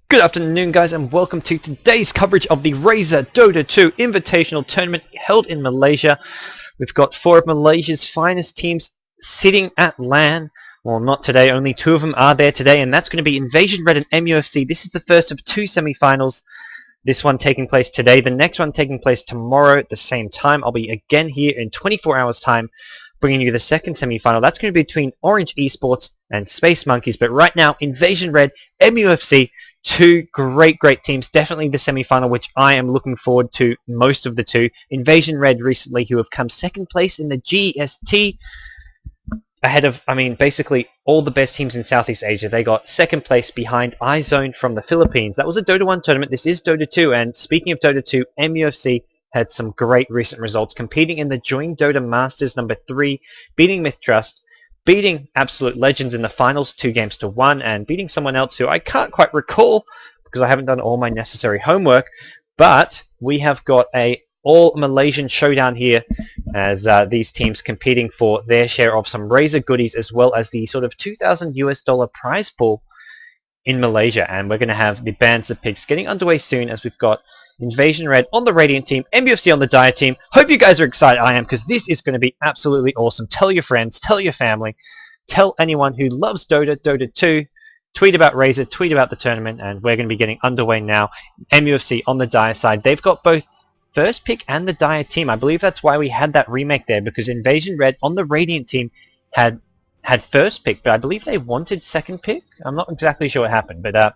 Good afternoon, guys, and welcome to today's coverage of the Razer Dota 2 Invitational Tournament held in Malaysia. We've got 4 of Malaysia's finest teams sitting at LAN. Well, not today, only 2 of them are there today, and that's going to be Inv-Red and MUFC. This is the first of 2 semi-finals. This one taking place today, the next one taking place tomorrow at the same time. I'll be again here in 24 hours' time, bringing you the second semi-final. That's going to be between Orange Esports and Space Monkeys, but right now, Inv-Red, MUFC, 2 great teams. Definitely the semi-final, which I am looking forward to most of the 2. Inv-Red recently, who have come second place in the GST, ahead of, basically all the best teams in Southeast Asia. They got second place behind iZone from the Philippines. That was a Dota 1 tournament. This is Dota 2, and speaking of Dota 2, MUFC had some great recent results, competing in the Joint Dota Masters number 3, beating Mith.trust, beating absolute legends in the finals 2-1, and beating someone else who I can't quite recall because I haven't done all my necessary homework. But we have got a all-Malaysian showdown here as these teams competing for their share of some Razer goodies, as well as the sort of $2,000 prize pool in Malaysia. And we're going to have the bands of picks getting underway soon, as we've got Inv-Red on the Radiant team, MUFC on the Dire team. Hope you guys are excited. I am, because this is going to be absolutely awesome. Tell your friends, tell your family, tell anyone who loves Dota, Dota 2, tweet about Razer, tweet about the tournament, and we're going to be getting underway now. MUFC on the Dire side. They've got both first pick and the Dire team. I believe that's why we had that remake there, because Inv-Red on the Radiant team had first pick, but I believe they wanted second pick. I'm not exactly sure what happened, but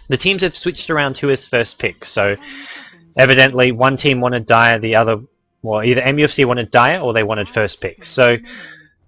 the teams have switched around who is first pick. So evidently one team wanted Dire, the other, well, either MUFC wanted Dire or they wanted first pick. So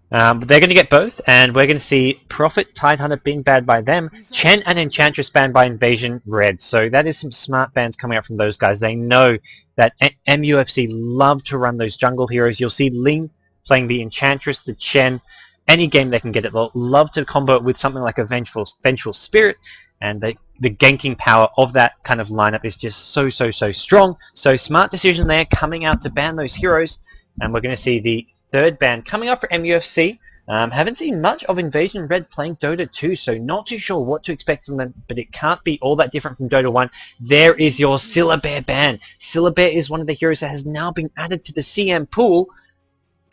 they're going to get both, and we're going to see Prophet, Tidehunter being banned by them, Chen and Enchantress banned by Inv-Red. So that is some smart bans coming out from those guys. They know that MUFC love to run those jungle heroes. You'll see Ling playing the Enchantress, the Chen, any game they can get it. They'll love to combo it with something like a Vengeful Spirit, and the ganking power of that kind of lineup is just so strong. So smart decision there, coming out to ban those heroes, and we're going to see the third ban coming up for MUFC. Haven't seen much of Inv-Red playing Dota 2, so not too sure what to expect from them, but it can't be all that different from Dota 1. There is your Syllabear ban. Syllabear is one of the heroes that has now been added to the CM pool,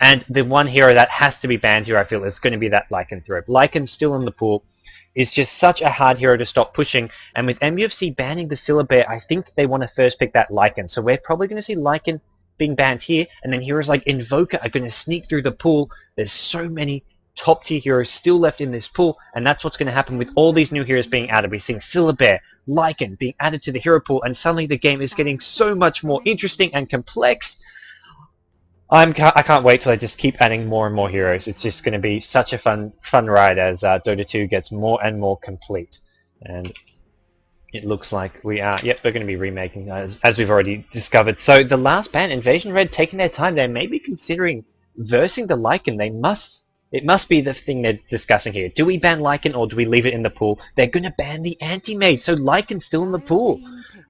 and the one hero that has to be banned here, I feel, is going to be that Lycanthrope. Lycan still in the pool is just such a hard hero to stop pushing, and with MUFC banning the Syllabear, I think they want to first pick that Lycan. So we're probably going to see Lycan being banned here, and then heroes like Invoker are going to sneak through the pool. There's so many top tier heroes still left in this pool, and that's what's going to happen with all these new heroes being added. We're seeing Syllabear, Lycan being added to the hero pool, and suddenly the game is getting so much more interesting and complex. I can't wait till I just keep adding more and more heroes. It's just going to be such a fun ride as Dota 2 gets more and more complete. And it looks like we are, yep, we're going to be remaking as we've already discovered. So the last ban, Inv-Red taking their time. They may be considering versing the Lycan. It must be the thing they're discussing here. Do we ban Lycan or do we leave it in the pool? They're going to ban the Anti-Mage, so Lycan's still in the pool.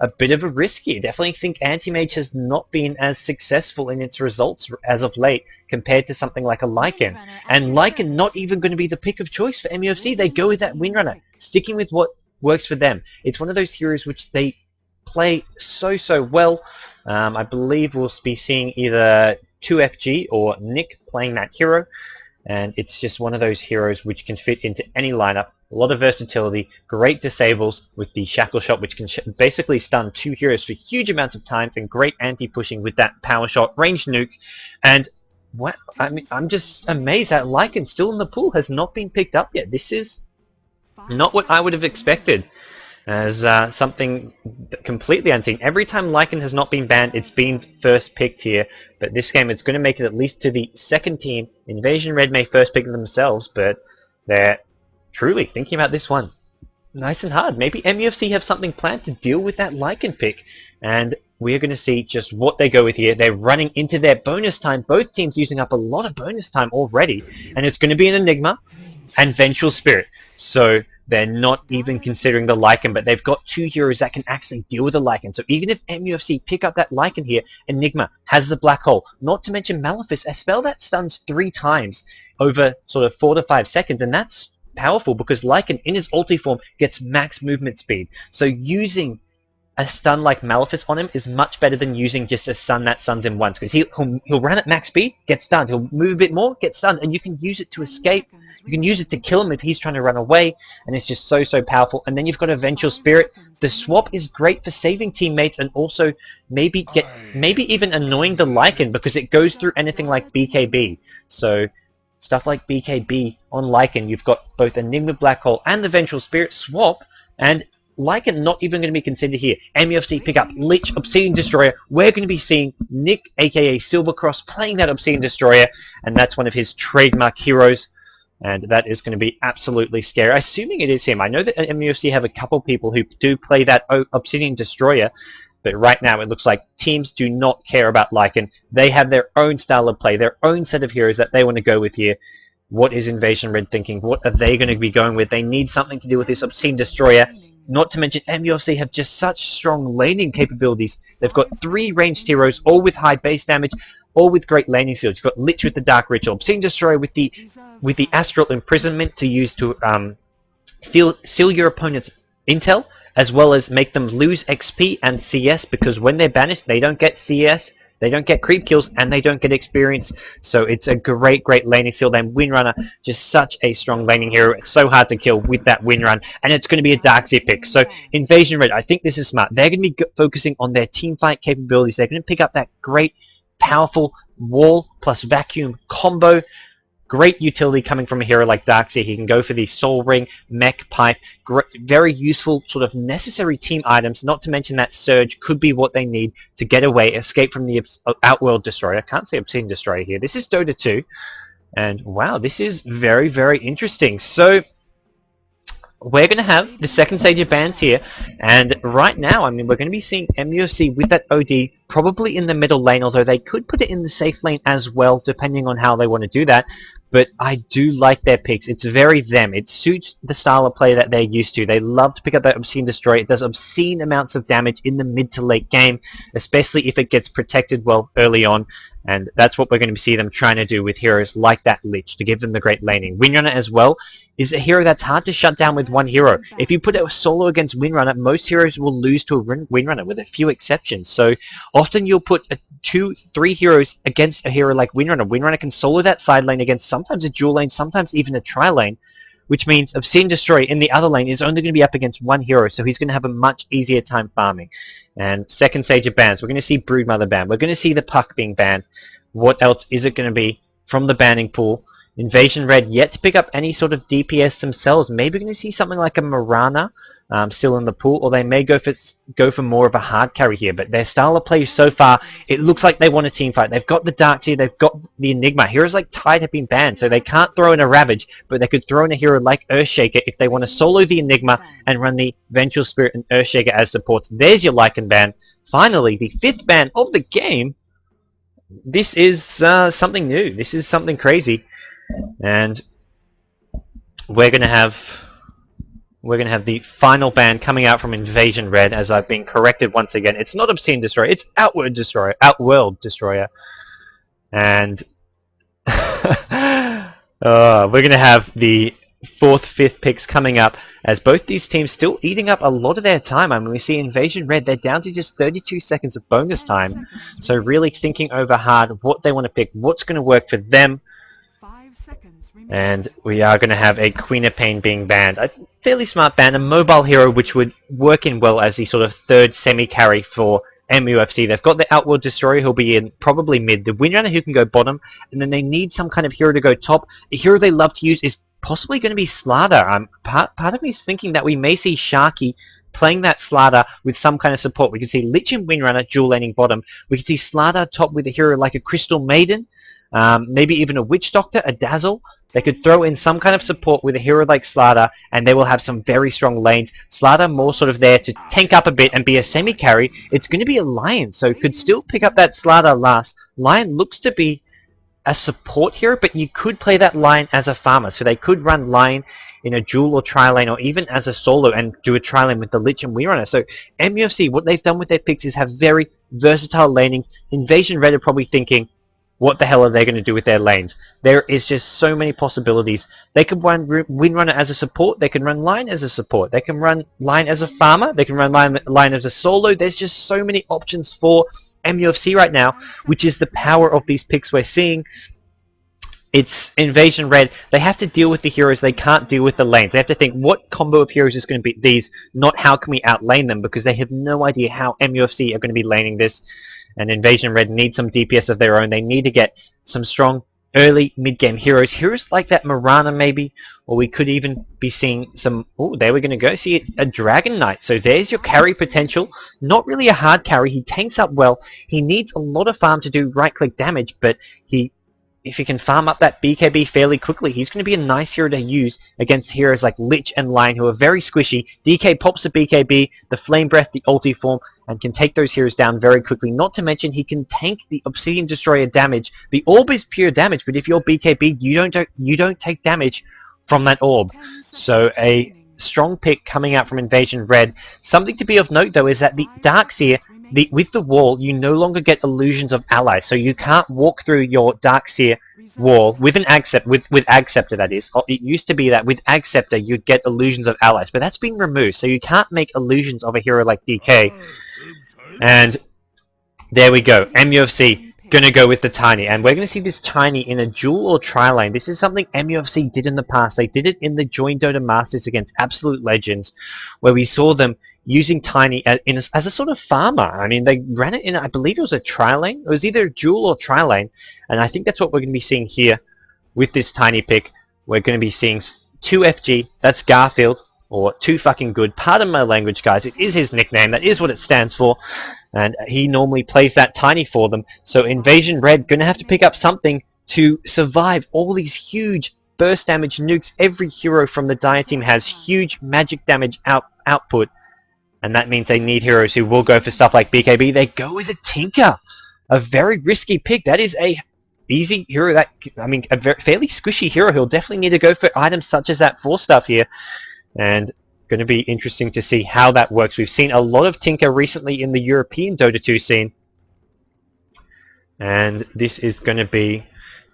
A bit of a risk here. Definitely think Anti-Mage has not been as successful in its results as of late compared to something like a Lycan. And Lycan not even going to be the pick of choice for MUFC. They go with that Windrunner, sticking with what works for them. It's one of those heroes which they play so well. I believe we'll be seeing either 2FG or Nick playing that hero. And it's just one of those heroes which can fit into any lineup. A lot of versatility, great disables with the Shackle Shot, which can basically stun 2 heroes for huge amounts of times, and great anti-pushing with that Power Shot, ranged nuke. And what I'm just amazed that Lycan still in the pool has not been picked up yet. This is not what I would have expected as something completely unseen. Every time Lycan has not been banned, it's been first picked here. But this game, it's going to make it at least to the second team. Inv-Red may first pick themselves, but they're truly thinking about this one nice and hard. Maybe MUFC have something planned to deal with that Lycan pick, and we're going to see just what they go with here. They're running into their bonus time. Both teams using up a lot of bonus time already, and it's going to be an Enigma and Vengeful Spirit. So they're not even considering the Lycan, but they've got 2 heroes that can actually deal with the Lycan. So even if MUFC pick up that Lycan here, Enigma has the Black Hole. Not to mention Malefice, a spell that stuns 3 times over sort of 4 to 5 seconds, and that's powerful because Lycan in his ulti form gets max movement speed. So using a stun like Malefice on him is much better than using just a stun that stuns him once, because he'll run at max speed, get stunned, he'll move a bit more, get stunned, and you can use it to escape, you can use it to kill him if he's trying to run away, and it's just so powerful. And then you've got a Vengeful Spirit. The swap is great for saving teammates and also maybe even annoying the Lycan because it goes through anything like BKB. So stuff like BKB on Lycan, you've got both Enigma Black Hole and the Vengeful Spirit swap, and Lycan not even going to be considered here. MUFC pick up Lich, Obsidian Destroyer. We're going to be seeing Nick, aka Silvercross, playing that Obsidian Destroyer, and that's one of his trademark heroes, and that is going to be absolutely scary. Assuming it is him. I know that MUFC have a couple people who do play that Obsidian Destroyer, but right now it looks like teams do not care about Lycan. They have their own style of play, their own set of heroes that they want to go with here. What is Inv-Red thinking? What are they going to be going with? They need something to do with this Obsidian Destroyer. Not to mention, MUFC have just such strong laning capabilities. They've got 3 ranged heroes, all with high base damage, all with great laning skills. You've got Lich with the Dark Ritual, Obsidian Destroyer with the Astral Imprisonment to use to steal your opponent's intel, as well as make them lose XP and CS, because when they're banished, they don't get CS, they don't get creep kills, and they don't get experience. So it's a great laning skill. Then Windrunner, just such a strong laning hero. It's so hard to kill with that Windrun, and it's going to be a Darkseer pick. So Inv-Red, I think this is smart. They're going to be focusing on their teamfight capabilities. They're going to pick up that great, powerful wall plus vacuum combo. Great utility coming from a hero like Darkseer. He can go for the Soul Ring, Mech Pipe, very useful sort of necessary team items, not to mention that Surge could be what they need to get away, escape from the Outworld Destroyer. I can't say Obsidian Destroyer here. This is Dota 2, and wow, this is very interesting. So we're going to have the second stage of bans here, and right now, I mean, we're going to be seeing MUFC with that OD probably in the middle lane, although they could put it in the safe lane as well, depending on how they want to do that. But I do like their picks. It's very them. It suits the style of play that they're used to. They love to pick up that Obsidian Destroyer. It does obscene amounts of damage in the mid to late game, especially if it gets protected well early on. And that's what we're going to see them trying to do with heroes like that Lich, to give them the great laning. Windrunner as well is a hero that's hard to shut down with one hero. If you put a solo against Windrunner, most heroes will lose to a Windrunner with a few exceptions. So often you'll put 2-3 heroes against a hero like Windrunner. Windrunner can solo that side lane against sometimes a dual lane, sometimes even a tri-lane, which means Obsidian Destroyer in the other lane is only going to be up against one hero, so he's going to have a much easier time farming. And second stage of bans, we're going to see Broodmother banned. We're going to see the Puck being banned. What else is it going to be from the banning pool? Inv-Red yet to pick up any sort of DPS themselves. Maybe we're going to see something like a Mirana still in the pool, or they may go for more of a hard carry here. But their style of play so far, it looks like they want a team fight. They've got the Darkseer, they've got the Enigma. Heroes like Tide have been banned, so they can't throw in a Ravage, but they could throw in a hero like Earthshaker if they want to solo the Enigma and run the Vengeful Spirit and Earthshaker as supports. There's your Lycan ban. Finally, the 5th ban of the game. This is something new. This is something crazy. And we're going to have the final ban coming out from Inv-Red, as I've been corrected once again. It's not Obsidian Destroyer, it's Outworld Destroyer. And we're going to have the 4th, 5th picks coming up, as both these teams still eating up a lot of their time. I mean, we see Inv-Red, they're down to just 32 seconds of bonus time. So really thinking over hard what they want to pick, what's going to work for them. And we are going to have a Queen of Pain being banned. A fairly smart ban, a mobile hero which would work in well as the sort of 3rd semi-carry for MUFC. They've got the Outworld Destroyer who'll be in probably mid, the Windrunner who can go bottom, and then they need some kind of hero to go top. A hero they love to use is possibly going to be Slardar. Part of me is thinking that we may see Sharky playing that Slardar with some kind of support. We can see Lich and Windrunner dual laning bottom. We can see Slardar top with a hero like a Crystal Maiden. Maybe even a Witch Doctor, a Dazzle. They could throw in some kind of support with a hero like Slardar, and they will have some very strong lanes. Slardar more sort of there to tank up a bit and be a semi-carry. It's going to be a Lion, so could still pick up that Slardar last. Lion looks to be a support hero, but you could play that Lion as a farmer. So they could run Lion in a dual or tri-lane, or even as a solo and do a tri-lane with the Lich and Windrunner. So MUFC, what they've done with their picks is have very versatile laning. Inv-Red are probably thinking, what the hell are they going to do with their lanes? There is just so many possibilities. They can run Windrunner as a support. They can run Line as a support. They can run Line as a farmer. They can run Line as a solo. There's just so many options for MUFC right now, which is the power of these picks we're seeing. It's Inv-Red. They have to deal with the heroes. They can't deal with the lanes. They have to think, what combo of heroes is going to beat these, not how can we outlane them, because they have no idea how MUFC are going to be laning this. And Inv-Red need some DPS of their own. They need to get some strong early mid-game heroes. Heroes like that Mirana maybe, or we could even be seeing some... Oh, there we're going to go. See it, a Dragon Knight. So there's your carry potential. Not really a hard carry. He tanks up well. He needs a lot of farm to do right-click damage, but if he can farm up that BKB fairly quickly, he's going to be a nice hero to use against heroes like Lich and Lion, who are very squishy. DK pops the BKB, the Flame Breath, the ulti form, and can take those heroes down very quickly. Not to mention, he can tank the Obsidian Destroyer damage. The orb is pure damage, but if you're BKB, you don't take damage from that orb. So a strong pick coming out from Inv-Red. Something to be of note, though, is that the Darkseer, with the wall, you no longer get illusions of allies, so you can't walk through your Darkseer wall with an with Agceptor, that is. It used to be that with Agceptor you'd get illusions of allies, but that's been removed, so you can't make illusions of a hero like DK. And there we go, MUFC gonna go with the Tiny, and we're gonna see this Tiny in a dual or tri-lane. This is something MUFC did in the past. They did it in the Join Dota Masters against Absolute Legends, where we saw them using Tiny as a sort of farmer. I mean, they ran it in, I believe it was a tri-lane. It was either dual or tri-lane, and I think that's what we're going to be seeing here with this Tiny pick. We're going to be seeing 2FG, that's Garfield, or Too Fucking Good. Pardon my language, guys. It is his nickname. That is what it stands for. And he normally plays that Tiny for them. So Inv-Red going to have to pick up something to survive all these huge burst damage nukes. Every hero from the Dire team has huge magic damage output. And that means they need heroes who will go for stuff like BKB. They go with a Tinker. A very risky pick. That is a easy hero. A fairly squishy hero. He'll definitely need to go for items such as that 4 stuff here. And going to be interesting to see how that works. We've seen a lot of Tinker recently in the European Dota 2 scene. And this is going to be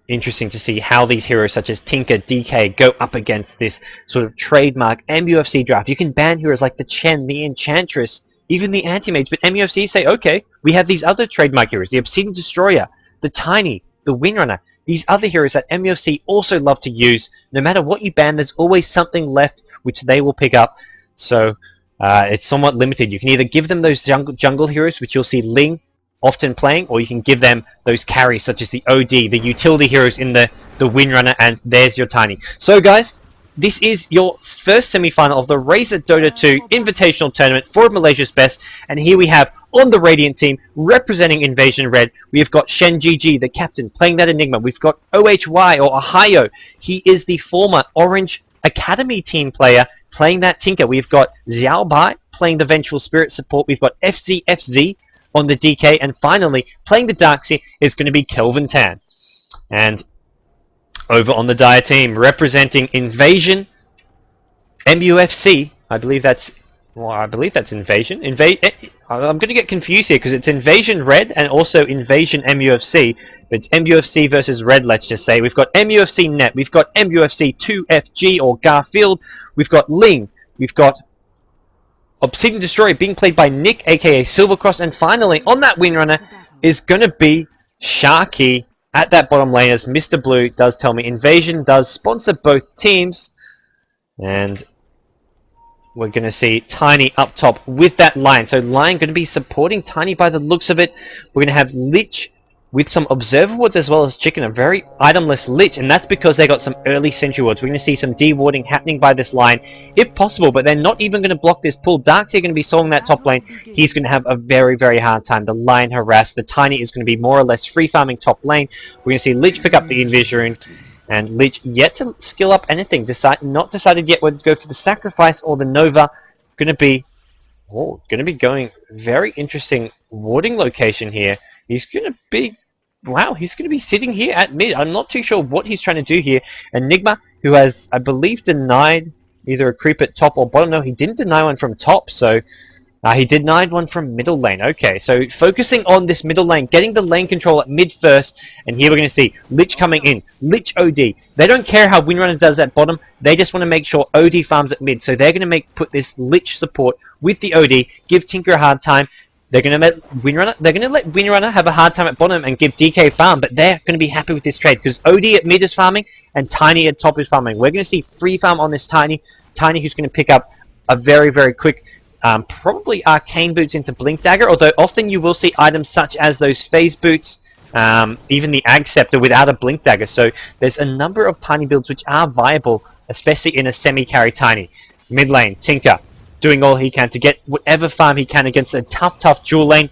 interesting to see how these heroes such as Tinker, DK go up against this sort of trademark MUFC draft. You can ban heroes like the Chen, the Enchantress, even the Anti-Mage, but MUFC say, okay, we have these other trademark heroes, the Obsidian Destroyer, the Tiny, the Windrunner, these other heroes that MUFC also love to use. No matter what you ban, there's always something left which they will pick up. So it's somewhat limited. You can either give them those jungle heroes, which you'll see Ling often playing, or you can give them those carries such as the OD, the utility heroes in the Windrunner, and there's your Tiny. So guys, this is your first semi-final of the Razer Dota 2 Invitational Tournament for Malaysia's Best, and here we have on the Radiant team, representing Inv-Red, we have got Shen GG, the captain, playing that Enigma. We've got OHY, or Ohio. He is the former Orange Academy team player, playing that Tinker. We've got Xiao Bai playing the Vengeful Spirit support. We've got FZFZ on the DK, and finally, playing the Darkseer is going to be Kelvin Tan. And over on the Dire team, representing Invasion, MUFC, I believe that's Invasion. I'm going to get confused here because it's Inv-Red and also Invasion MUFC. But it's MUFC versus Red, let's just say. We've got MUFC Net, we've got MUFC 2FG or Garfield, we've got Ling, we've got Obsidian Destroyer being played by Nick, aka Silvercross, and finally on that Windrunner is going to be Sharky at that bottom lane, as Mr. Blue does tell me. Invasion does sponsor both teams, and we're going to see Tiny up top with that Lion. So Lion going to be supporting Tiny by the looks of it. We're going to have Lich with some Observer Wards as well as Chicken, a very itemless Lich, and that's because they got some early Sentry Wards. We're going to see some de-warding happening by this Lion, if possible, but they're not even going to block this pull. Darkseer going to be soloing that top lane. He's going to have a very, very hard time. The Lion harassed. The Tiny is going to be more or less free farming top lane. We're going to see Lich pick up the Invision, and Lich yet to skill up anything. Not decided yet whether to go for the Sacrifice or the Nova. Going to be going very interesting warding location here. He's going to be, wow, he's going to be sitting here at mid. I'm not too sure what he's trying to do here. Enigma, who has, I believe, denied either a creep at top or bottom. No, he didn't deny one from top, so He denied one from middle lane. Okay, so focusing on this middle lane, getting the lane control at mid first, and here we're going to see Lich coming in. Lich OD. They don't care how Windrunner does at bottom, they just want to make sure OD farms at mid, so they're going to put this Lich support with the OD, give Tinker a hard time. They're going to let Windrunner have a hard time at bottom and give DK farm, but they're going to be happy with this trade, because OD at mid is farming, and Tiny at top is farming. We're going to see free farm on this Tiny who's going to pick up a very, very quick probably arcane boots into Blink Dagger, although often you will see items such as those phase boots, even the Ag Scepter without a Blink Dagger. So there's a number of Tiny builds which are viable, especially in a semi-carry Tiny. Mid lane, Tinker, doing all he can to get whatever farm he can against a tough dual lane,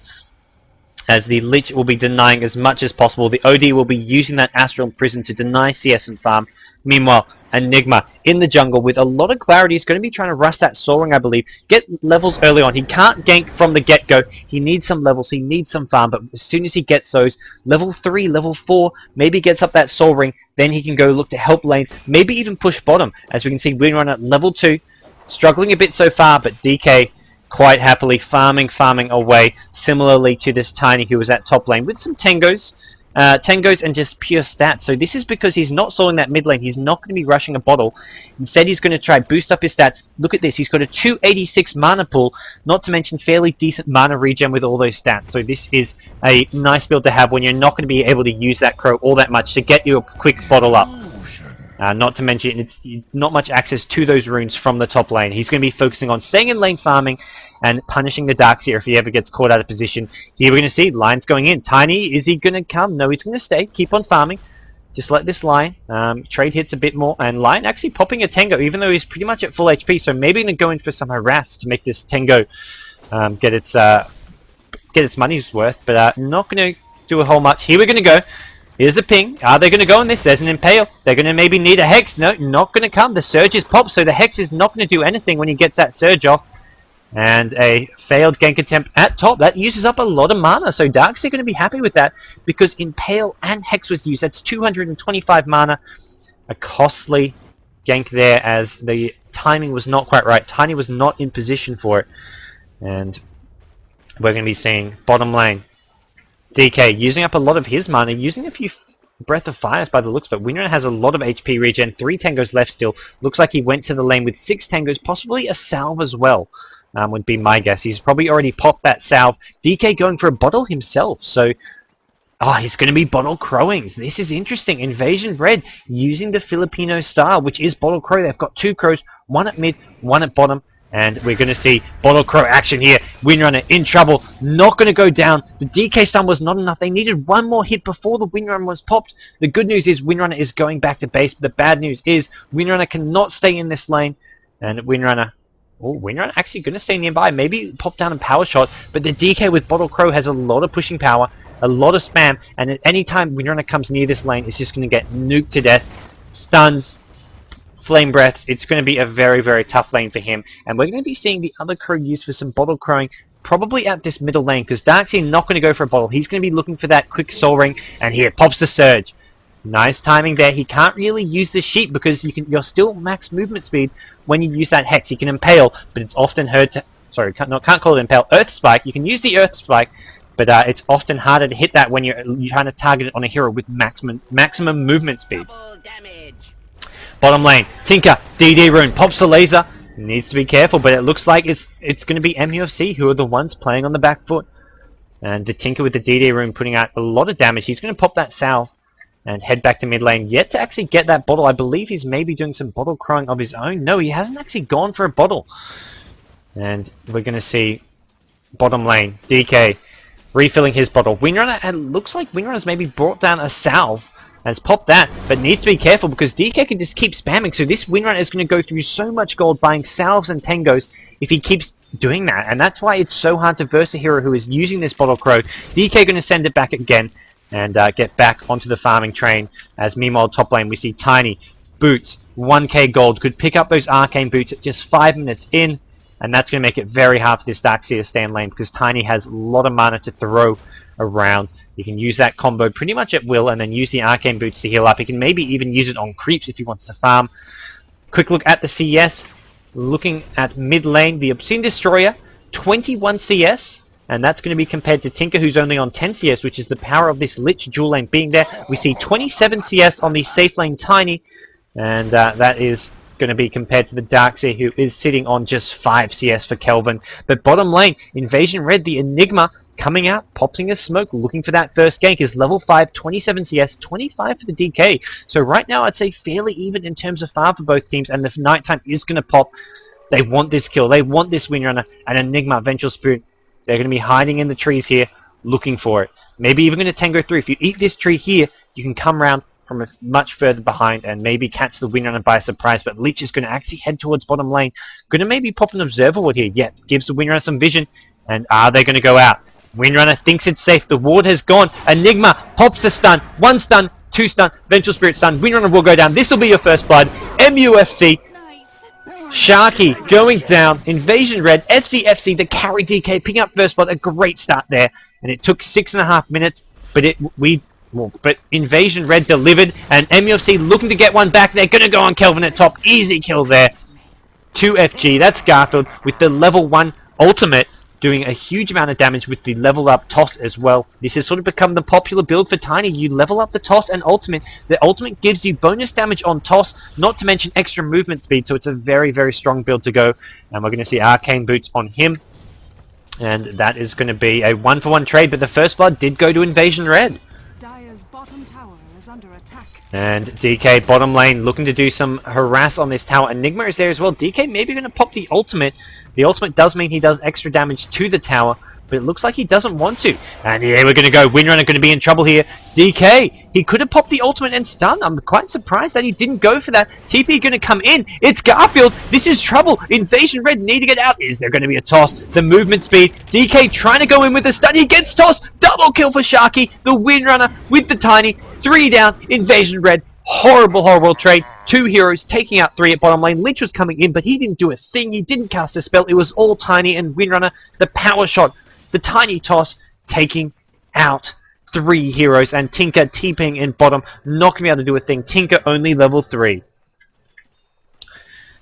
as the Lich will be denying as much as possible. The OD will be using that Astral Prison to deny CS and farm. Meanwhile, Enigma in the jungle with a lot of clarity is going to be trying to rush that Soul Ring, I believe. Get levels early on. He can't gank from the get-go. He needs some levels. He needs some farm. But as soon as he gets those, level 3, level 4, maybe gets up that Soul Ring, then he can go look to help lane. Maybe even push bottom. As we can see, Windrunner at level 2. Struggling a bit so far, but DK quite happily farming away. Similarly to this Tiny who was at top lane with some Tengos. Tengos and just pure stats. So this is because he's not soloing that mid lane. He's not going to be rushing a bottle. Instead, he's going to try boost up his stats. Look at this. He's got a 286 mana pool, not to mention fairly decent mana regen with all those stats. So this is a nice build to have when you're not going to be able to use that crow all that much to get you a quick bottle up. Not to mention, it's not much access to those runes from the top lane. He's going to be focusing on staying in lane farming and punishing the Darkseer if he ever gets caught out of position. Here we're going to see lines going in. Tiny, is he going to come? No, he's going to stay. Keep on farming. Just let this line. Trade hits a bit more. And Lion actually popping a Tengo, even though he's pretty much at full HP. So maybe going to go in for some harass to make this Tengo get its money's worth. But not going to do a whole much. Here we're going to go. Here's a ping. Are they going to go on this? There's an Impale. They're going to maybe need a Hex. No, not going to come. The Surge is popped, so the Hex is not going to do anything when he gets that Surge off. And a failed gank attempt at top. That uses up a lot of mana, so Darkseer going to be happy with that, because Impale and Hex was used. That's 225 mana. A costly gank there, as the timing was not quite right. Tiny was not in position for it. And we're going to be seeing bottom lane. DK using up a lot of his mana, using a few Breath of Fires by the looks, but Windrunner has a lot of HP regen, 3 Tangos left still. Looks like he went to the lane with 6 Tangos, possibly a Salve as well, would be my guess. He's probably already popped that Salve. DK going for a bottle himself, so he's going to be bottle crowing. This is interesting. Inv-Red using the Filipino style, which is bottle crow. They've got 2 crows, one at mid, one at bottom. And we're going to see bottle crow action here. Windrunner in trouble. Not going to go down. The DK stun was not enough. They needed one more hit before the Windrunner was popped. The good news is Windrunner is going back to base. The bad news is Windrunner cannot stay in this lane. And Windrunner actually going to stay nearby. Maybe pop down and power shot. But the DK with bottle crow has a lot of pushing power. A lot of spam. And at any time Windrunner comes near this lane, it's just going to get nuked to death. Stuns. Flame Breaths. It's going to be a very, very tough lane for him. And we're going to be seeing the other crow used for some bottle crowing, probably at this middle lane, because Darkseer not going to go for a bottle. He's going to be looking for that quick Soul Ring, and here pops the Surge. Nice timing there. He can't really use the Sheep because you're still max movement speed when you use that Hex. He can Impale, but it's often hard to... Sorry, can't call it Impale. Earth Spike. You can use the Earth Spike, but it's often harder to hit that when you're trying to target it on a hero with maximum movement speed. Double damage. Bottom lane, Tinker, DD rune, pops the laser. Needs to be careful, but it looks like it's going to be MUFC who are the ones playing on the back foot. And the Tinker with the DD rune putting out a lot of damage. He's going to pop that Salve and head back to mid lane. Yet to actually get that bottle. I believe he's maybe doing some bottle crowing of his own. No, he hasn't actually gone for a bottle. And we're going to see bottom lane, DK refilling his bottle. Windrunner, and looks like Windrunner's maybe brought down a Salve. And it's popped that, but needs to be careful because DK can just keep spamming, so this Windrunner is going to go through so much gold buying Salves and Tengos if he keeps doing that, and that's why it's so hard to verse a hero who is using this bottle crow. DK going to send it back again and get back onto the farming train, as meanwhile top lane we see Tiny, boots, 1k gold, could pick up those arcane boots at just 5 minutes in, and that's going to make it very hard for this Darkseer to stay in lane because Tiny has a lot of mana to throw around. You can use that combo pretty much at will and then use the Arcane Boots to heal up. He can maybe even use it on creeps if he wants to farm. Quick look at the CS. Looking at mid lane, the Obscene Destroyer, 21 CS, and that's going to be compared to Tinker, who's only on 10 CS, which is the power of this Lich dual lane being there. We see 27 CS on the safe lane Tiny, and that is going to be compared to the Darkseer, who is sitting on just 5 CS for Kelvin. But bottom lane, Inv-Red, the Enigma, coming out, popping a smoke, looking for that first gank, is level 5, 27 CS, 25 for the DK. So right now I'd say fairly even in terms of farm for both teams, and the nighttime is going to pop. They want this kill, they want this Windrunner, and Enigma, Vengeful Spirit, they're going to be hiding in the trees here, looking for it. Maybe even going to tango through. If you eat this tree here, you can come round from much further behind and maybe catch the Windrunner by surprise, but Lich is going to actually head towards bottom lane. Going to maybe pop an Observer Ward here. Yeah, gives the Windrunner some vision, and are they going to go out? Windrunner thinks it's safe. The ward has gone. Enigma pops a stun. 1 stun, 2 stun, Vengeful Spirit stun. Windrunner will go down. This will be your first blood. MUFC. Sharky going down. Inv-Red. FC, the carry DK picking up first blood. A great start there. And it took 6.5 minutes. But Inv-Red delivered. And MUFC looking to get one back. They're going to go on Kelvin at top. Easy kill there. 2FG. That's Garfield with the level 1 ultimate, doing a huge amount of damage with the level up toss as well. This has sort of become the popular build for Tiny. You level up the toss and ultimate. The ultimate gives you bonus damage on toss, not to mention extra movement speed, so it's a very, very strong build to go. And we're going to see Arcane Boots on him. And that is going to be a 1-for-1 trade, but the first blood did go to Inv-Red. Dire's bottom tower is under attack. And DK bottom lane looking to do some harass on this tower. Enigma is there as well. DK maybe going to pop the ultimate. The ultimate does mean he does extra damage to the tower, but it looks like he doesn't want to. And yeah, we're going to go. Windrunner going to be in trouble here. DK, he could have popped the ultimate and stun. I'm quite surprised that he didn't go for that. TP going to come in. It's Garfield. This is trouble. Inv-Red need to get out. Is there going to be a toss? The movement speed. DK trying to go in with a stun. He gets tossed. Double kill for Sharky. The Windrunner with the Tiny. 3 down. Inv-Red. Horrible, horrible trade. 2 heroes taking out 3 at bottom lane. Lich was coming in, but he didn't do a thing. He didn't cast a spell. It was all Tiny and Windrunner. The power shot, the Tiny toss, taking out 3 heroes. And Tinker TPing in bottom, not going to be able to do a thing. Tinker only level 3.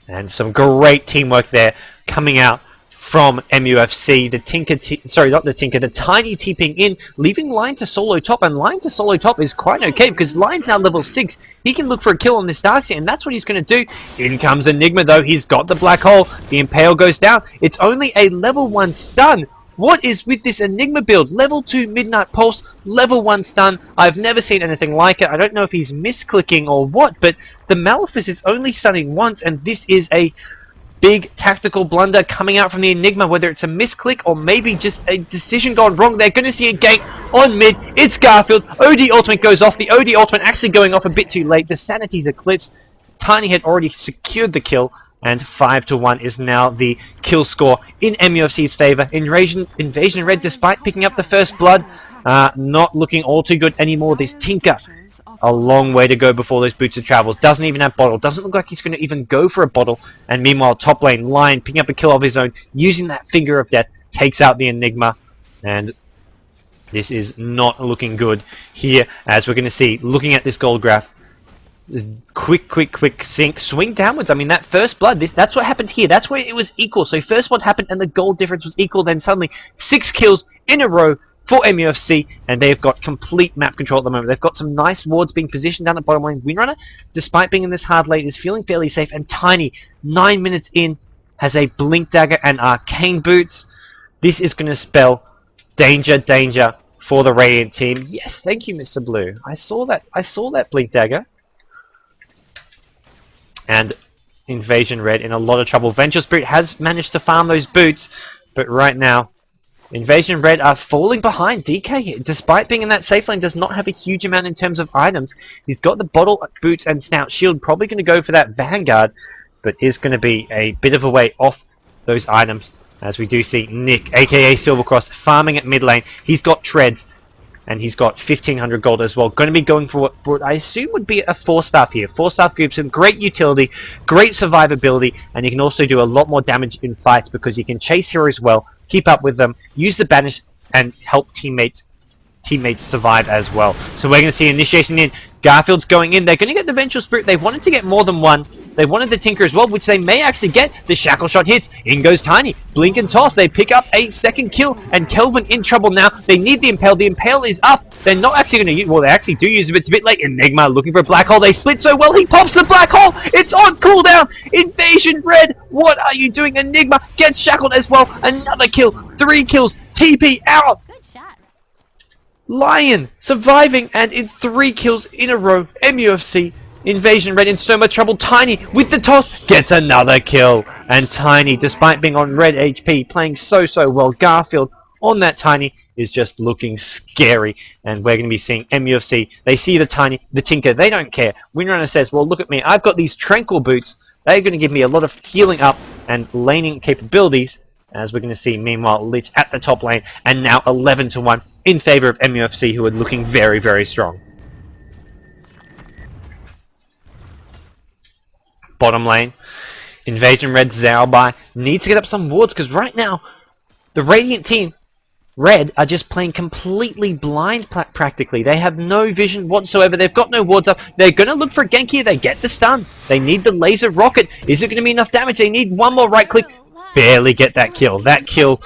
And some great teamwork there coming out from MUFC. The Tinker, the Tiny TPing in, leaving Lion to solo top, and Lion to solo top is quite okay because Lion's now level 6. He can look for a kill on this Darkseer, and that's what he's going to do. In comes Enigma though. He's got the black hole. The Impale goes down. It's only a level 1 stun. What is with this Enigma build? Level 2 Midnight Pulse, level 1 stun. I've never seen anything like it. I don't know if he's misclicking or what, but the Malefice is only stunning once, and this is a big tactical blunder coming out from the Enigma, whether it's a misclick or maybe just a decision gone wrong. They're going to see a gank on mid. It's Garfield. OD ultimate goes off. The OD ultimate actually going off a bit too late. The Sanity's eclipsed. Tiny had already secured the kill, and 5-1 is now the kill score in MUFC's favor. Inv-Red, despite picking up the first blood, not looking all too good anymore. This Tinker, a long way to go before those boots of travels. Doesn't even have bottle. Doesn't look like he's going to even go for a bottle. And meanwhile, top lane, Lion picking up a kill of his own, using that Finger of Death, takes out the Enigma. And this is not looking good here, as we're going to see, looking at this gold graph. Quick sink, swing downwards. I mean, that first blood, that's what happened here. That's where it was equal. So first blood happened and the gold difference was equal. Then suddenly 6 kills in a row for MUFC, and they've got complete map control at the moment. They've got some nice wards being positioned down the bottom lane. Windrunner, despite being in this hard lane, is feeling fairly safe, and Tiny, 9 minutes in, has a Blink Dagger and Arcane Boots. This is going to spell danger for the Radiant team. Yes, thank you, Mr. Blue. I saw that Blink Dagger. And Inv-Red in a lot of trouble. Vengeful Spirit has managed to farm those boots, but right now Inv-Red are falling behind. DK here, despite being in that safe lane, does not have a huge amount in terms of items. He's got the bottle, boots, and snout shield. Probably going to go for that Vanguard, but is going to be a bit of a way off those items, as we do see Nick, aka Silvercross, farming at mid lane. He's got treads, and he's got 1500 gold as well. Going to be going for what I assume would be a 4-staff here. 4-staff gives him great utility, great survivability, and he can also do a lot more damage in fights because he can chase heroes well, keep up with them, use the banish, and help teammates survive as well. So we're going to see initiation in. Garfield's going in. They're going to get the Vengeful Spirit. They wanted to get more than one. They wanted the Tinker as well, which they may actually get. The Shackle Shot hits. In goes Tiny. Blink and Toss. They pick up a second kill. And Kelvin in trouble now. They need the Impale. The Impale is up. They're not actually going to use... Well, they actually do use it, but it's a bit late. Enigma looking for a Black Hole. They split so well. He pops the Black Hole. It's on cooldown. Inv-Red. What are you doing? Enigma gets shackled as well. Another kill. 3 kills. TP out. Lion surviving and in 3 kills in a row. MUFC. Inv-Red in so much trouble. Tiny with the toss gets another kill. And Tiny, despite being on red HP, playing so well. Garfield on that Tiny is just looking scary. And we're going to be seeing MUFC. They see the Tiny, the Tinker. They don't care. Windrunner says, well, look at me. I've got these Tranquil Boots. They're going to give me a lot of healing up and laning capabilities. As we're going to see, meanwhile, Lich at the top lane. And now 11-1 in favor of MUFC, who are looking very strong. Bottom lane, Inv-Red Zaubai needs to get up some wards, because right now, the Radiant team, Red, are just playing completely blind practically. They have no vision whatsoever. They've got no wards up. They're going to look for a gank here. They get the stun. They need the laser rocket. Is it going to be enough damage? They need one more right click. Barely get that kill. That kill,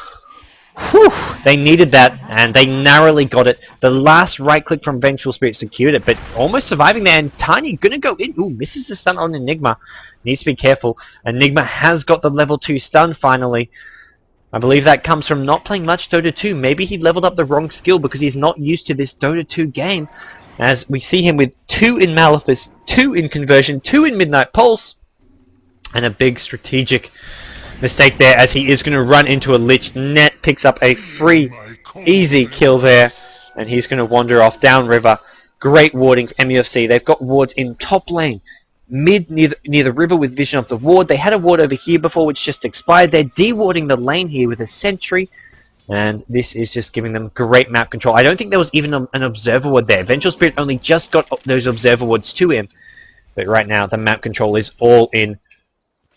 whew, they needed that, and they narrowly got it. The last right click from Vengeful Spirit secured it, but almost surviving there, and Tiny gonna go in. Ooh, misses the stun on Enigma. Needs to be careful. Enigma has got the level 2 stun finally. I believe that comes from not playing much Dota 2. Maybe he leveled up the wrong skill because he's not used to this Dota 2 game. As we see him with 2 in Malefice, 2 in Conversion, 2 in Midnight Pulse, and a big strategic mistake there, as he is going to run into a Lich. Net picks up a free, easy kill there, and he's going to wander off downriver. Great warding for MUFC. They've got wards in top lane, mid near the river with vision of the ward. They had a ward over here before, which just expired. They're dewarding the lane here with a sentry, and this is just giving them great map control. I don't think there was even an observer ward there. Vengeful Spirit only just got those observer wards to him, but right now the map control is all in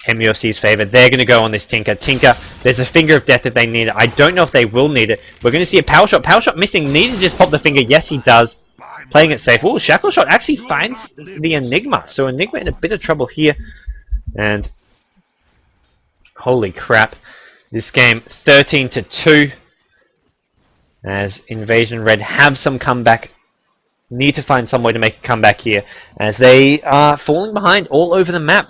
MUFC's favor. They're going to go on this Tinker. Tinker, there's a Finger of Death if they need it. I don't know if they will need it. We're going to see a Power Shot. Power Shot missing. Need to just pop the Finger. Yes, he does. Playing it safe. Oh, Shackle Shot actually finds the Enigma. So Enigma in a bit of trouble here. And holy crap. This game 13-2. As Inv-Red have some comeback. Need to find some way to make a comeback here, as they are falling behind all over the map.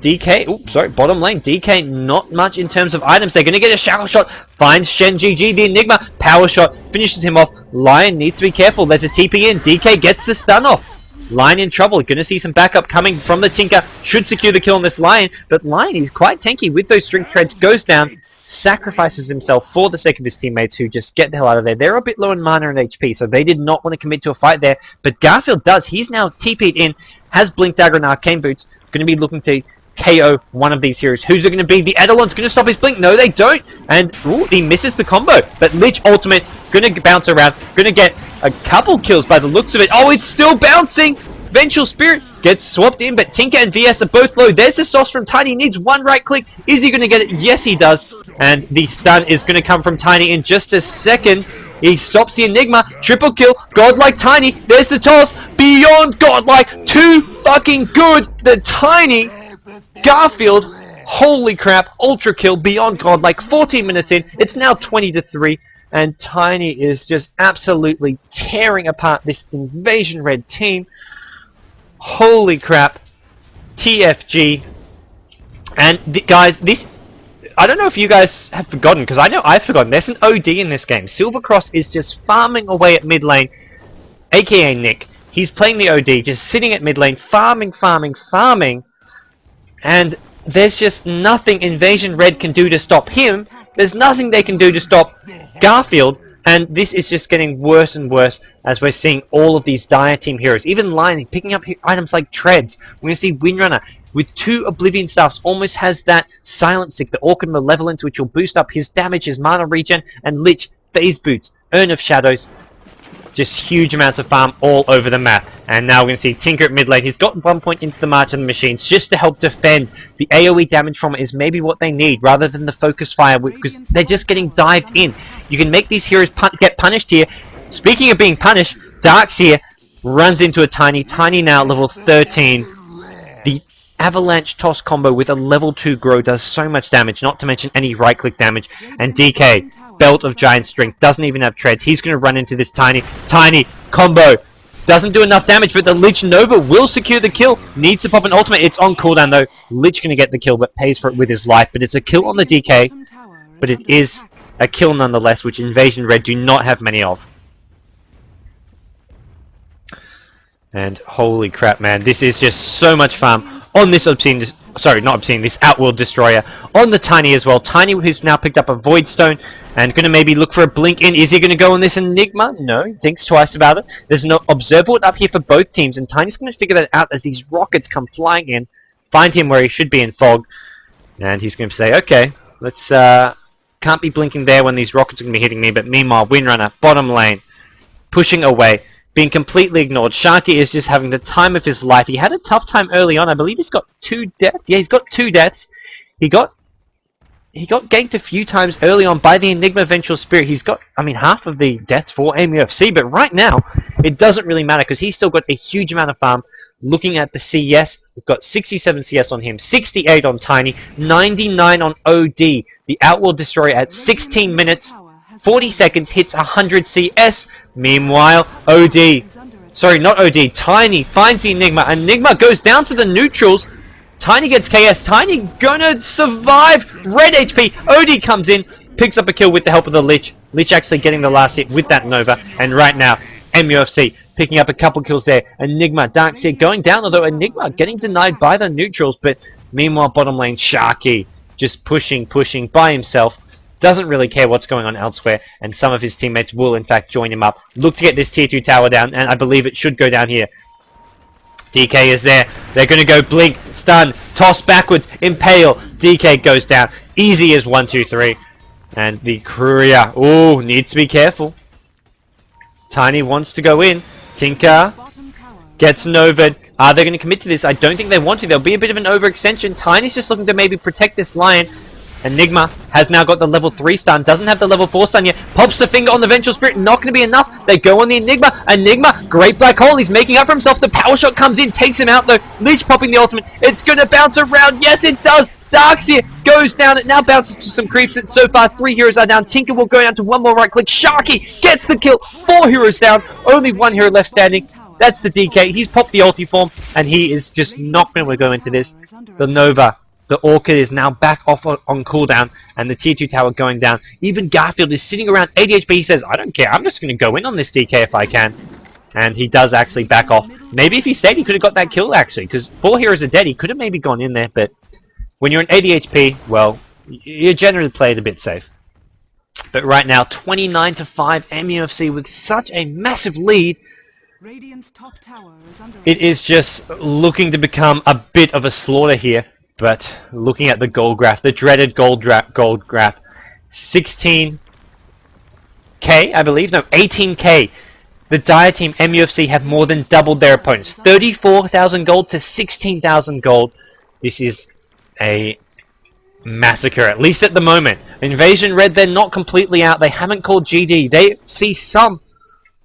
DK, oops, sorry, bottom lane. DK, not much in terms of items. They're going to get a Shackle Shot. Finds Shen GG, the Enigma. Power Shot, finishes him off. Lion needs to be careful. There's a TP in. DK gets the stun off. Lion in trouble. Going to see some backup coming from the Tinker. Should secure the kill on this Lion. But Lion is quite tanky with those Strength Treads. Goes down. Sacrifices himself for the sake of his teammates, who just get the hell out of there. They're a bit low in mana and HP, so they did not want to commit to a fight there. But Garfield does. He's now TP'd in. Has Blink Dagger and Arcane Boots. Going to be looking to KO one of these heroes. Who's it going to be? The Eidolon's going to stop his blink. No, they don't. And ooh, he misses the combo. But Lich ultimate going to bounce around. Going to get a couple kills by the looks of it. Oh, it's still bouncing. Vengeful Spirit gets swapped in, but Tinker and VS are both low. There's the sauce from Tiny. Needs one right click. Is he going to get it? Yes, he does. And the stun is going to come from Tiny in just a second. He stops the Enigma. Triple kill. Godlike Tiny. There's the toss. Beyond Godlike. Too fucking good. The Tiny Garfield. Holy crap. Ultra kill. Beyond Godlike. 14 minutes in. It's now 20-3. And Tiny is just absolutely tearing apart this Inv-Red team. Holy crap. TFG. And guys, this... I don't know if you guys have forgotten, because I know I've forgotten. There's an OD in this game. Silvercross is just farming away at mid lane, aka Nick. He's playing the OD, just sitting at mid lane, farming. And there's just nothing Inv-Red can do to stop him. There's nothing they can do to stop Garfield. And this is just getting worse and worse as we're seeing all of these dire team heroes. Even Lion picking up items like Treads. We're going to see Windrunner with 2 Oblivion Staffs almost has that Silent Stick, the Orchid Malevolence, which will boost up his damage, his mana regen, and Lich, Phase Boots, Urn of Shadows. Just huge amounts of farm all over the map. And now we're going to see Tinker at mid lane. He's got 1 point into the March of the Machines just to help defend. The AoE damage from it is maybe what they need, rather than the focus fire, because they're just getting dived in. You can make these heroes get punished here. Speaking of being punished, Darks here runs into a Tiny. Tiny now level 13. The avalanche toss combo with a level 2 grow does so much damage, not to mention any right click damage. And DK, Belt of Giant Strength, doesn't even have treads. He's going to run into this tiny combo. Doesn't do enough damage, but the Lich Nova will secure the kill. Needs to pop an ultimate. It's on cooldown though. Lich going to get the kill, but pays for it with his life. But it's a kill on the DK, but it is a kill nonetheless, which Inv-Red do not have many of. And holy crap, man, this is just so much farm on this obscene, sorry, not obscene, this Outworld Destroyer. On the Tiny as well. Tiny, who's now picked up a Void Stone and going to maybe look for a blink in. Is he going to go on this Enigma? No, he thinks twice about it. There's no Observer up here for both teams, and Tiny's going to figure that out as these rockets come flying in, find him where he should be in fog, and he's going to say, okay, let's, can't be blinking there when these rockets are going to be hitting me, but meanwhile, Windrunner, bottom lane, pushing away, being completely ignored. Sharky is just having the time of his life. He had a tough time early on. I believe he's got 2 deaths. Yeah, he's got 2 deaths. He got ganked a few times early on by the Enigma Vengeful Spirit. He's got, I mean, half of the deaths for MUFC, but right now, it doesn't really matter because he's still got a huge amount of farm. Looking at the CS, we've got 67 CS on him, 68 on Tiny, 99 on OD. The Outworld Destroyer at 16 minutes, 40 seconds, hits 100 CS. Meanwhile, OD, sorry, not OD, Tiny finds the Enigma. Enigma goes down to the neutrals. Tiny gets KS. Tiny gonna survive. Red HP. OD comes in, picks up a kill with the help of the Lich. Lich actually getting the last hit with that Nova. And right now, MUFC picking up a couple kills there. Enigma, Darkseer going down, although Enigma getting denied by the neutrals. But meanwhile, bottom lane, Sharky just pushing by himself. Doesn't really care what's going on elsewhere. And some of his teammates will, in fact, join him up. Look to get this tier 2 tower down, and I believe it should go down here. DK is there. They're going to go blink, stun, toss backwards, impale. DK goes down. Easy as 1, 2, 3. And the courier, ooh, needs to be careful. Tiny wants to go in. Tinker gets Nova'd. Are they going to commit to this? I don't think they want to. There'll be a bit of an overextension. Tiny's just looking to maybe protect this Lion. Enigma has now got the level 3 stun, doesn't have the level 4 stun yet, pops the finger on the Vengeful Spirit, not going to be enough. They go on the Enigma. Enigma, great black hole, he's making up for himself. The power shot comes in, takes him out though. Lich popping the ultimate, it's going to bounce around. Yes, it does. Darkseer goes down, it now bounces to some creeps. And so far 3 heroes are down. Tinker will go down to 1 more right click. Sharky gets the kill. 4 heroes down, only 1 hero left standing. That's the DK. He's popped the ulti form, and he is just not going to go into this. The Nova, the Orchid, is now back off on cooldown, and the tier 2 tower going down. Even Garfield is sitting around 80 HP. He says, I don't care, I'm just going to go in on this DK if I can. And he does actually back off. Maybe if he stayed, he could have got that kill, actually, because 4 heroes are dead. He could have maybe gone in there, but when you're on 80 HP, well, you generally play it a bit safe. But right now, 29-5, MUFC with such a massive lead. Top tower is under it is just looking to become a bit of a slaughter here. But looking at the gold graph, the dreaded gold graph, 16k, I believe, no, 18k. The Dire team, MUFC, have more than doubled their opponents. 34,000 gold to 16,000 gold. This is a massacre, at least at the moment. Inv-Red, they're not completely out. They haven't called GD. They see some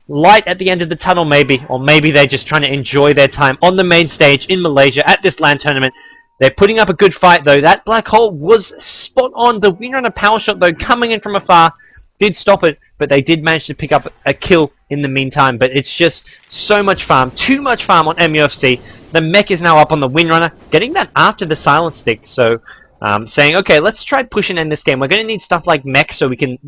light at the end of the tunnel, maybe. Or maybe they're just trying to enjoy their time on the main stage in Malaysia at this LAN tournament. They're putting up a good fight, though. That black hole was spot on. The Windrunner power shot, though, coming in from afar, did stop it, but they did manage to pick up a kill in the meantime. But it's just so much farm, too much farm on MUFC. The mech is now up on the Windrunner, getting that after the silent stick. So, saying, okay, let's try pushing in this game. We're going to need stuff like mech so we can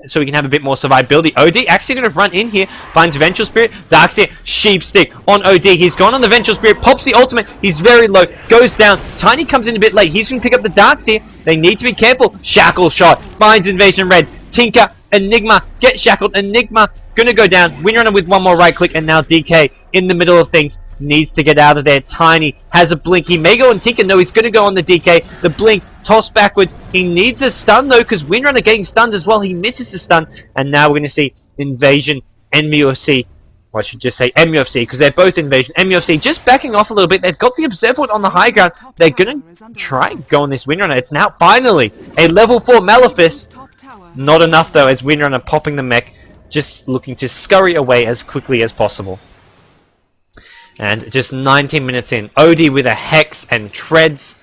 have a bit more survivability. OD actually going to run in here, finds Vengeful Spirit, Darkseer, Sheep Stick on OD. He's gone on the Vengeful Spirit, pops the ultimate, he's very low, goes down. Tiny comes in a bit late, he's going to pick up the Darkseer. They need to be careful. Shackle shot, finds Inv-Red. Tinker, Enigma, get shackled. Enigma, going to go down. Windrunner with 1 more right click, and now DK in the middle of things. Needs to get out of there. Tiny has a blink. He may go on Tinker. No, he's going to go on the DK. The blink, toss backwards. He needs a stun, though, because Windrunner getting stunned as well. He misses the stun. And now we're going to see Invasion and MUFC. Or I should just say MUFC, because they're both Invasion. MUFC just backing off a little bit. They've got the Observer on the high ground. They're going to try and go on this Windrunner. It's now finally a level 4 Malefice. Not enough, though, as Windrunner popping the mech. Just looking to scurry away as quickly as possible. And just 19 minutes in, OD with a Hex and Treads.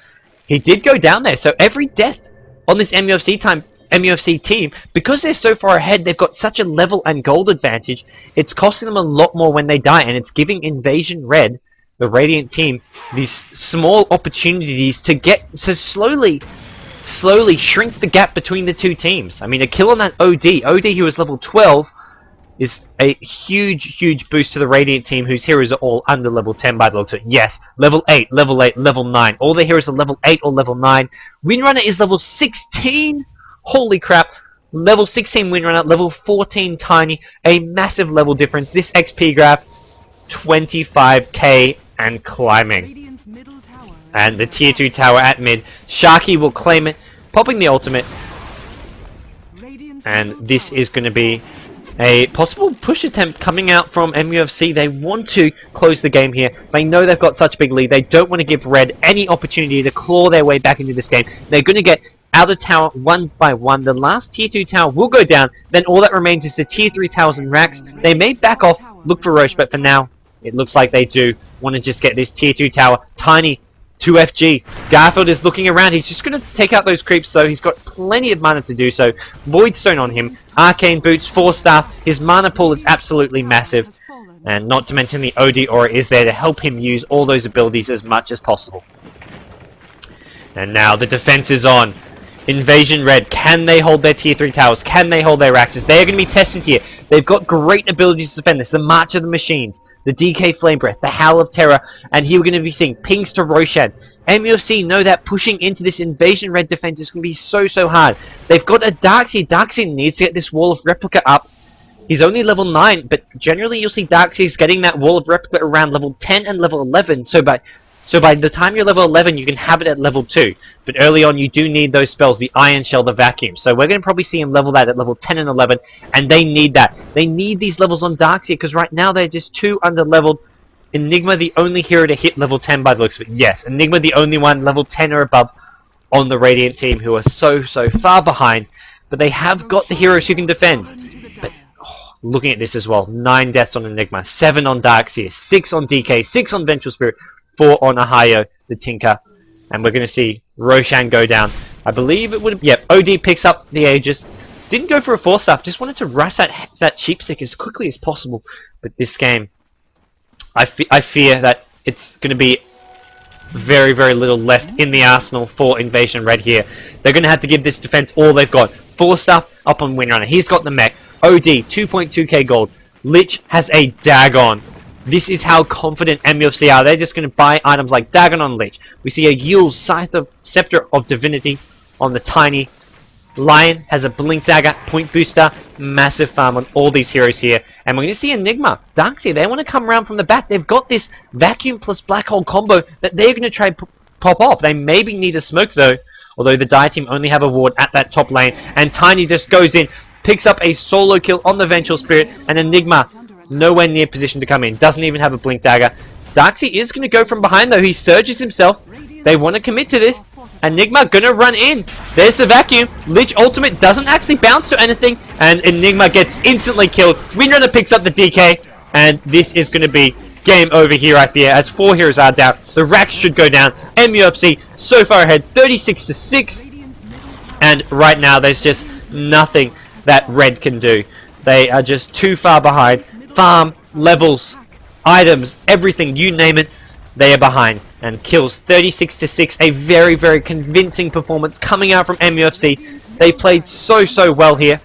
He did go down there, so every death on this MUFC team, because they're so far ahead, they've got such a level and gold advantage, it's costing them a lot more when they die, and it's giving Inv-Red, the Radiant team, these small opportunities to slowly shrink the gap between the two teams. I mean, a kill on that OD who was level 12, is a huge boost to the Radiant team, whose heroes are all under level 10 by the looks of it. Yes, level 8, level 9. All the heroes are level 8 or level 9. Windrunner is level 16. Holy crap. Level 16 Windrunner, level 14 Tiny. A massive level difference. This XP graph, 25k and climbing. And the tier 2 tower at mid. Sharky will claim it, popping the ultimate. And this is going to be a possible push attempt coming out from MUFC. They want to close the game here. They know they've got such a big lead. They don't want to give Red any opportunity to claw their way back into this game. They're going to get out of tower one by one. The last tier 2 tower will go down. Then all that remains is the tier 3 towers and racks. They may back off, look for Roche, but for now, it looks like they do want to just get this tier 2 tower. Tiny 2FG. Garfield is looking around. He's just going to take out those creeps, so he's got plenty of mana to do so. Voidstone on him. Arcane Boots, 4-star. His mana pool is absolutely massive. And not to mention the OD Aura is there to help him use all those abilities as much as possible. And now the defense is on. Inv-Red, can they hold their tier 3 towers? Can they hold their axes? They are going to be tested here. They've got great abilities to defend this. The March of the Machines, the DK Flame Breath, the Howl of Terror, and here we're going to be seeing pings to Roshan. MUFC know that pushing into this Inv-Red defense is going to be so hard. They've got a Darkseid. Darkseid needs to get this Wall of Replica up. He's only level 9, but generally you'll see Darkseid's getting that Wall of Replica around level 10 and level 11, so by the time you're level 11, you can have it at level 2. But early on, you do need those spells, the Iron Shell, the Vacuum. So we're going to probably see him level that at level 10 and 11, and they need that. They need these levels on Darkseid, because right now they're just too under-leveled. Enigma, the only hero to hit level 10 by the looks of it. Yes, Enigma, the only one level 10 or above on the Radiant team, who are so far behind. But they have got the heroes who can defend. But looking at this as well, 9 deaths on Enigma, 7 on Darkseid, 6 on DK, 6 on Vengeful Spirit, 4 on Ahayo, the Tinker, and we're going to see Roshan go down. I believe it would have... Yep, OD picks up the Aegis. Didn't go for a 4-star, just wanted to rush that Sheepstick as quickly as possible. But this game, I fear that it's going to be very little left in the arsenal for Inv-Red here. They're going to have to give this defense all they've got. 4-star up on Windrunner. He's got the mech. OD, 2.2k gold. Lich has a Dagon. This is how confident MUFC are. They're just going to buy items like Dagon on Lich. We see a Yule Scepter of Divinity on the Tiny. Lion has a Blink Dagger, Point Booster, massive farm on all these heroes here. And we're going to see Enigma, Darkseid. They want to come around from the back. They've got this Vacuum plus Black Hole combo that they're going to try pop off. They maybe need a smoke though, although the Dire team only have a ward at that top lane. And Tiny just goes in, picks up a solo kill on the Vengeful Spirit, and Enigma nowhere near position to come in. Doesn't even have a Blink Dagger. Darkseid is going to go from behind though. He surges himself. They want to commit to this. Enigma going to run in. There's the Vacuum. Lich ultimate doesn't actually bounce to anything. And Enigma gets instantly killed. Windrunner picks up the DK. And this is going to be game over here, I fear, as 4 heroes are down. The racks should go down. MUFC so far ahead, 36-6. And right now there's just nothing that Red can do. They are just too far behind. Farm, levels, items, everything, you name it, they are behind. And kills 36-6, a very convincing performance coming out from MUFC. They played so well here,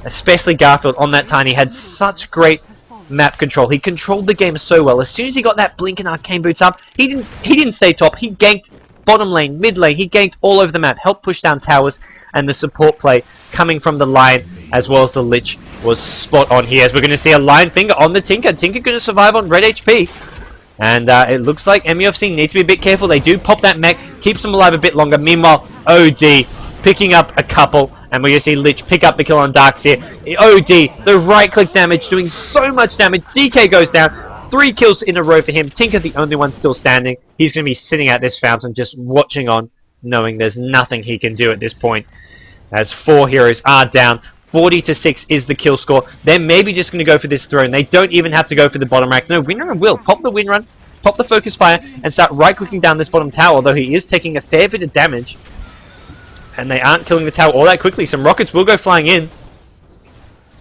especially Garfield on that Tiny, had such great map control. He controlled the game so well. As soon as he got that Blink and Arcane Boots up, he didn't stay top, he ganked bottom lane, mid lane, he ganked all over the map, helped push down towers, and the support play coming from the Lion as well as the Lich was spot on here, as we're going to see a Lion Finger on the Tinker. Tinker going to survive on red HP. And it looks like MUFC need to be a bit careful. They do pop that mech, keeps them alive a bit longer. Meanwhile, OD picking up a couple, and we're going to see Lich pick up the kill on Darks here. OD, the right-click damage, doing so much damage. DK goes down. 3 kills in a row for him. Tinker, the only one still standing. He's going to be sitting at this fountain, just watching on, knowing there's nothing he can do at this point. As 4 heroes are down. 40-6 is the kill score. They're maybe just going to go for this throne. They don't even have to go for the bottom rack. No, Windrunner will. Pop the Windrun. pop the focus fire and start right-clicking down this bottom tower, although he is taking a fair bit of damage. And they aren't killing the tower all that quickly. Some rockets will go flying in.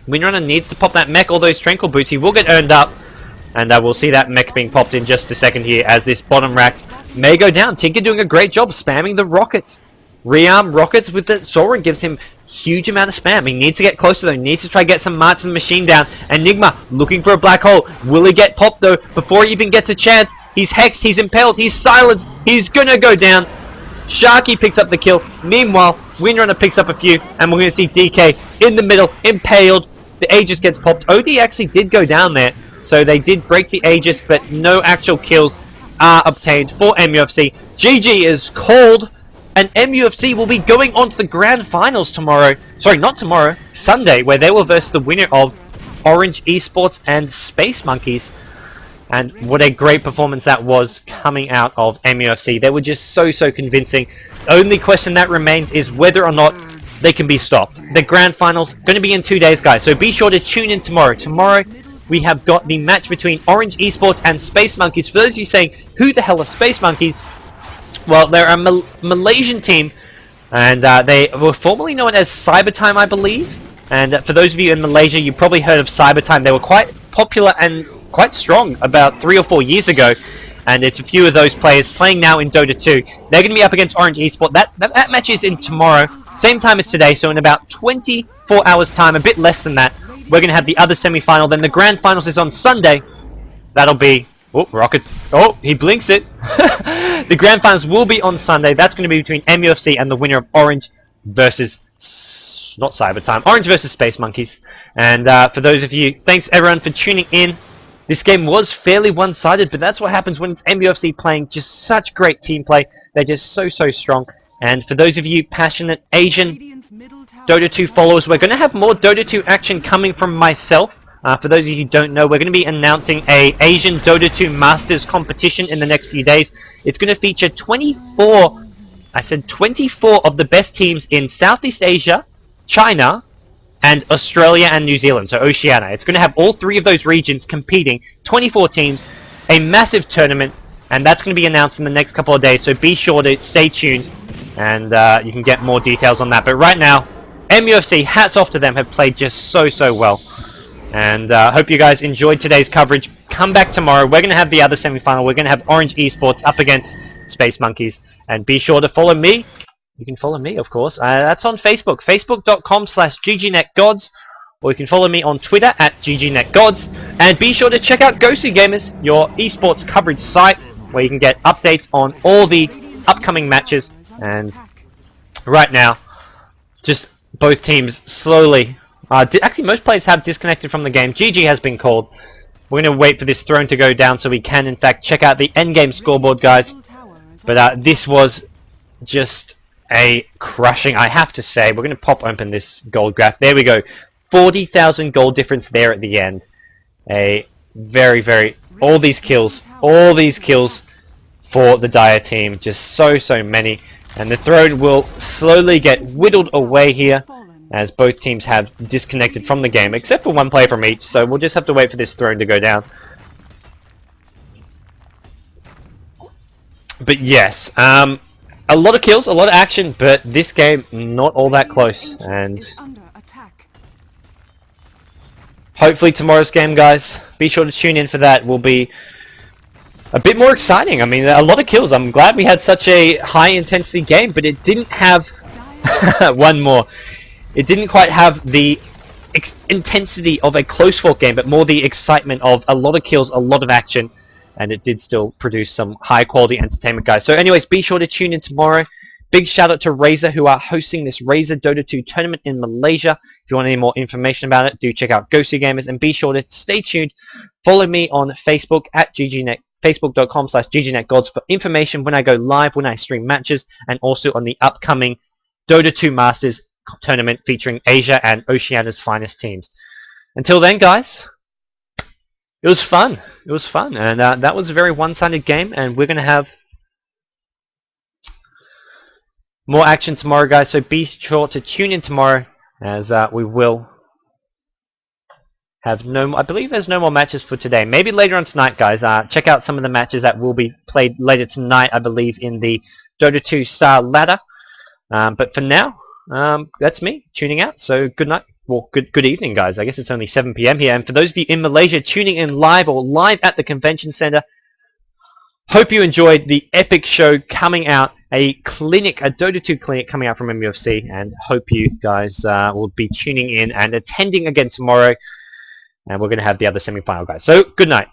Windrunner needs to pop that mech, all those tranquil boots. He will get earned up. And we'll see that mech being popped in just a second here as this bottom racks may go down. Tinker doing a great job spamming the rockets. Rearm rockets with the Soren gives him huge amount of spam. He needs to get closer though. He needs to try to get some Martin machine down. Enigma looking for a black hole. Will he get popped though before he even gets a chance? He's hexed, he's impaled, he's silenced. He's gonna go down. Sharky picks up the kill. Meanwhile, Windrunner picks up a few, and we're going to see DK in the middle, impaled. The Aegis gets popped. OD actually did go down there, so they did break the Aegis, but no actual kills are obtained for MUFC. GG is called, and MUFC will be going on to the grand finals tomorrow. Sorry, not tomorrow, Sunday, where they will verse the winner of Orange Esports and Space Monkeys. And what a great performance that was coming out of MUFC. They were just so convincing. The only question that remains is whether or not they can be stopped. The grand finals going to be in 2 days, guys. So be sure to tune in tomorrow. Tomorrow we have got the match between Orange Esports and Space Monkeys. For those of you saying, who the hell are Space Monkeys? Well, they're a Malaysian team. And they were formerly known as Cybertime, I believe. And for those of you in Malaysia, you probably heard of Cybertime. They were quite popular and quite strong about 3 or 4 years ago, and it's a few of those players playing now in Dota 2. They're going to be up against Orange Esports. That match is in tomorrow, same time as today, so in about 24 hours time, a bit less than that, we're going to have the other semi-final. Then the grand finals is on Sunday. That'll be... Oh, Rockets. Oh, he blinks it. The grand finals will be on Sunday. That's going to be between MUFC and the winner of Orange versus... not Cybertime. Orange versus Space Monkeys. And for those of you, thanks everyone for tuning in. This game was fairly one-sided, but that's what happens when it's MUFC playing just such great team play. They're just so strong. And for those of you passionate Asian Dota 2 followers, we're going to have more Dota 2 action coming from myself. For those of you who don't know, we're going to be announcing a Asian Dota 2 Masters competition in the next few days. It's going to feature 24 of the best teams in Southeast Asia, China, and Australia and New Zealand, so Oceania. It's going to have all 3 of those regions competing, 24 teams, a massive tournament, and that's going to be announced in the next couple of days, so be sure to stay tuned, and you can get more details on that. But right now, MUFC, hats off to them, have played just so well. And hope you guys enjoyed today's coverage. Come back tomorrow. We're going to have the other semi-final. We're going to have Orange Esports up against Space Monkeys. And be sure to follow me. You can follow me, of course. That's on Facebook. Facebook.com/GGNetGods. Or you can follow me on Twitter at GGNetGods. And be sure to check out Ghosty Gamers, your esports coverage site, where you can get updates on all the upcoming matches. And right now, just both teams slowly... actually, most players have disconnected from the game. GG has been called. We're going to wait for this throne to go down so we can, in fact, check out the endgame scoreboard, guys. But this was just a crushing, I have to say. We're going to pop open this gold graph. There we go. 40,000 gold difference there at the end. A very... all these kills for the Dire team. Just so many. And the throne will slowly get whittled away here, as both teams have disconnected from the game, except for one player from each, so we'll just have to wait for this throne to go down. But yes, a lot of kills, a lot of action, but this game not all that close, and hopefully tomorrow's game, guys, be sure to tune in for that, will be a bit more exciting. I mean, a lot of kills. I'm glad we had such a high intensity game, but it didn't have one more. It didn't quite have the intensity of a close fought game, but more the excitement of a lot of kills, a lot of action, and it did still produce some high quality entertainment, guys. So anyways, be sure to tune in tomorrow. Big shout out to Razer, who are hosting this Razer Dota 2 tournament in Malaysia. If you want any more information about it, do check out Ghosty Gamers, and be sure to stay tuned. Follow me on Facebook at GGNet, facebook.com/GGNetGods for information when I go live, when I stream matches, and also on the upcoming Dota 2 Masters tournament featuring Asia and Oceania's finest teams. Until then, guys, it was fun. It was fun, and that was a very one-sided game, and we're going to have more action tomorrow, guys, so be sure to tune in tomorrow, as we will I believe there's no more matches for today. Maybe later on tonight, guys. Check out some of the matches that will be played later tonight, I believe, in the Dota 2 Star Ladder. But for now, that's me tuning out. So good night. Well, good evening, guys. I guess it's only 7 PM here. And for those of you in Malaysia tuning in live or live at the convention center, hope you enjoyed the epic show coming out. A Dota 2 clinic coming out from MUFC. And hope you guys will be tuning in and attending again tomorrow. And we're going to have the other semi-final, guys. So good night.